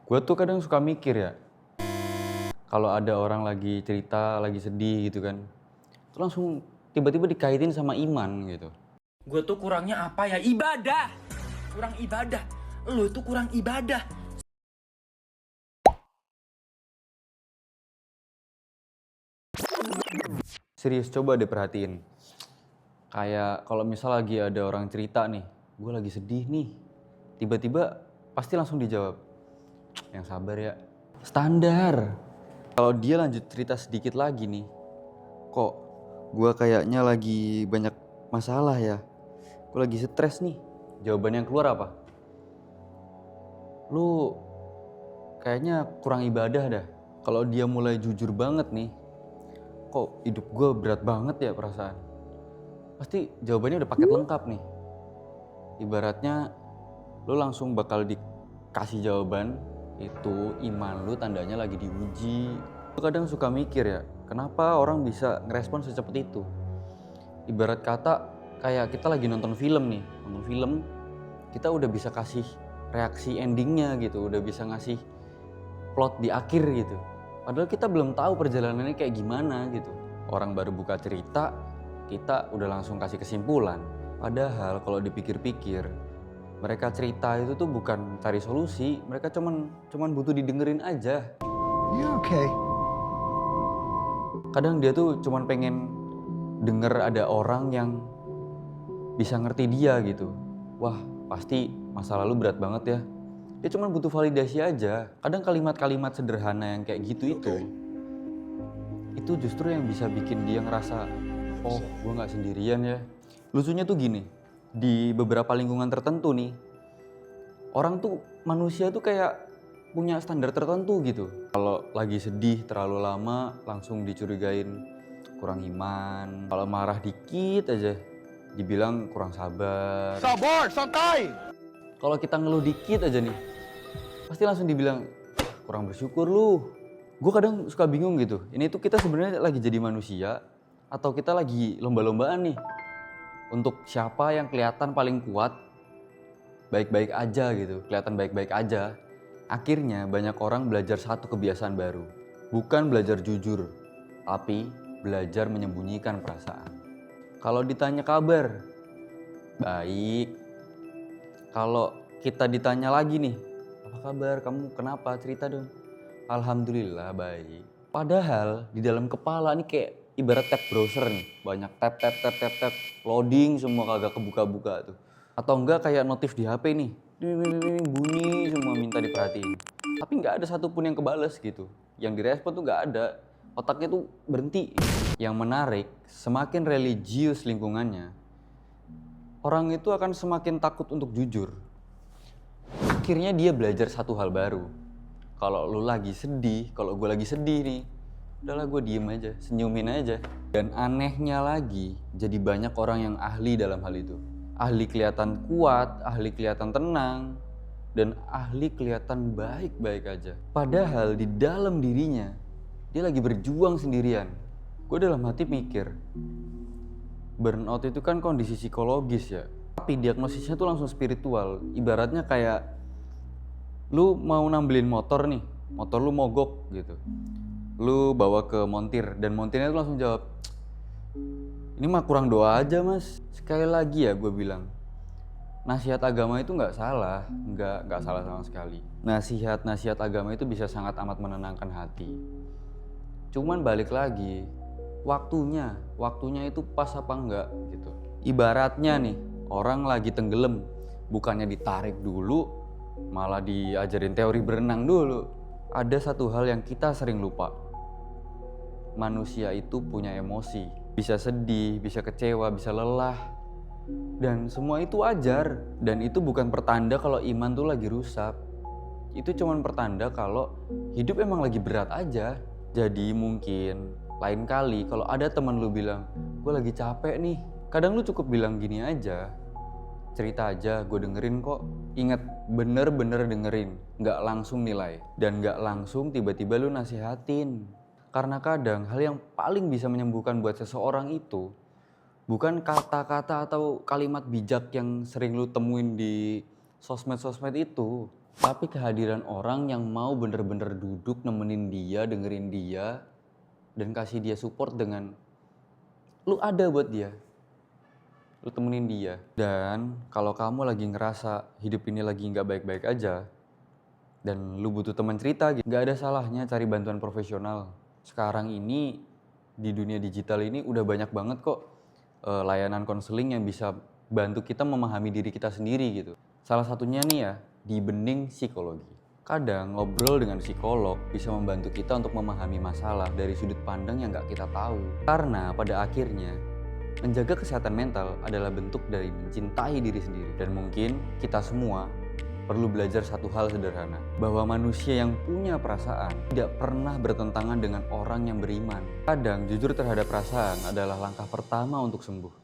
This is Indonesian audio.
Gue tuh kadang suka mikir ya, kalau ada orang lagi cerita, lagi sedih gitu kan, itu langsung tiba-tiba dikaitin sama iman gitu. Gue tuh kurangnya apa ya? Ibadah. Kurang ibadah. Lu tuh kurang ibadah. Serius, coba deh perhatiin. Kayak kalau misal lagi ada orang cerita nih, gue lagi sedih nih, tiba-tiba pasti langsung dijawab, yang sabar ya. Standar. Kalau dia lanjut cerita sedikit lagi nih, kok gue kayaknya lagi banyak masalah ya, gue lagi stres nih. Jawaban yang keluar apa? Lu kayaknya kurang ibadah dah. Kalau dia mulai jujur banget nih, kok hidup gue berat banget ya perasaan. Pasti jawabannya udah paket lengkap nih. Ibaratnya lu langsung bakal dikasih jawaban, itu iman lu tandanya lagi diuji. Gue kadang suka mikir ya, kenapa orang bisa ngerespon secepat itu. Ibarat kata kayak kita lagi nonton film nih, nonton film kita udah bisa kasih reaksi endingnya gitu, udah bisa ngasih plot di akhir gitu. Padahal kita belum tahu perjalanannya kayak gimana gitu. Orang baru buka cerita, kita udah langsung kasih kesimpulan. Padahal kalau dipikir-pikir, mereka cerita itu tuh bukan cari solusi, mereka cuman butuh didengerin aja. Okay. Kadang dia tuh cuman pengen denger ada orang yang bisa ngerti dia gitu. Wah, pasti masa lalu berat banget ya. Dia cuma butuh validasi aja. Kadang kalimat-kalimat sederhana yang kayak gitu itu justru yang bisa bikin dia ngerasa, oh gue gak sendirian ya. Lucunya tuh gini, di beberapa lingkungan tertentu nih, orang tuh, manusia tuh kayak punya standar tertentu gitu. Kalau lagi sedih terlalu lama langsung dicurigain kurang iman. Kalau marah dikit aja dibilang kurang sabar. Sabar, santai. Kalau kita ngeluh dikit aja nih, pasti langsung dibilang kurang bersyukur lu. Gue kadang suka bingung gitu. Ini tuh kita sebenarnya lagi jadi manusia atau kita lagi lomba-lombaan nih untuk siapa yang kelihatan paling kuat, baik-baik aja gitu, kelihatan baik-baik aja. Akhirnya banyak orang belajar satu kebiasaan baru. Bukan belajar jujur, tapi belajar menyembunyikan perasaan. Kalau ditanya kabar, baik. Kalau kita ditanya lagi nih, apa kabar, kamu kenapa, cerita dong. Alhamdulillah baik. Padahal di dalam kepala nih kayak ibarat tab browser nih, banyak tab, loading semua kagak kebuka-buka tuh. Atau enggak kayak notif di HP nih, bunyi semua minta diperhatiin. Tapi nggak ada satupun yang kebales gitu. Yang direspon tuh nggak ada, otaknya tuh berhenti. Yang menarik, semakin religius lingkungannya, orang itu akan semakin takut untuk jujur. Akhirnya dia belajar satu hal baru. Kalau lu lagi sedih, kalau gue lagi sedih nih, udahlah gue diem aja, senyumin aja. Dan anehnya lagi, jadi banyak orang yang ahli dalam hal itu. Ahli kelihatan kuat, ahli kelihatan tenang, dan ahli kelihatan baik-baik aja. Padahal di dalam dirinya, dia lagi berjuang sendirian. Gue dalam hati mikir, burnout itu kan kondisi psikologis ya. Tapi diagnosisnya tuh langsung spiritual. Ibaratnya kayak lu mau nambelin motor nih, motor lu mogok gitu. Lu bawa ke montir dan montirnya tuh langsung jawab, ini mah kurang doa aja mas. Sekali lagi ya gue bilang, nasihat agama itu nggak salah, nggak salah sama sekali. Nasihat agama itu bisa sangat amat menenangkan hati. Cuman balik lagi, waktunya itu pas apa enggak gitu. Ibaratnya nih, orang lagi tenggelam, bukannya ditarik dulu, malah diajarin teori berenang dulu. Ada satu hal yang kita sering lupa. Manusia itu punya emosi. Bisa sedih, bisa kecewa, bisa lelah. Dan semua itu wajar. Dan itu bukan pertanda kalau iman tuh lagi rusak. Itu cuma pertanda kalau hidup emang lagi berat aja. Jadi mungkin lain kali kalau ada teman lu bilang, gue lagi capek nih. Kadang lu cukup bilang gini aja, cerita aja, gue dengerin kok. Ingat, bener-bener dengerin, gak langsung nilai. Dan gak langsung tiba-tiba lu nasihatin. Karena kadang hal yang paling bisa menyembuhkan buat seseorang itu bukan kata-kata atau kalimat bijak yang sering lu temuin di sosmed-sosmed itu. Tapi kehadiran orang yang mau bener-bener duduk nemenin dia, dengerin dia, dan kasih dia support dengan lu ada buat dia. Lu temenin dia. Dan kalau kamu lagi ngerasa hidup ini lagi nggak baik-baik aja, dan lu butuh teman cerita gitu, nggak ada salahnya cari bantuan profesional. Sekarang ini di dunia digital ini udah banyak banget kok layanan konseling yang bisa bantu kita memahami diri kita sendiri gitu. Salah satunya nih ya, di bening psikologi. Kadang ngobrol dengan psikolog bisa membantu kita untuk memahami masalah dari sudut pandang yang nggak kita tahu. Karena pada akhirnya menjaga kesehatan mental adalah bentuk dari mencintai diri sendiri. Dan mungkin kita semua perlu belajar satu hal sederhana, bahwa manusia yang punya perasaan tidak pernah bertentangan dengan orang yang beriman. Kadang jujur terhadap perasaan adalah langkah pertama untuk sembuh.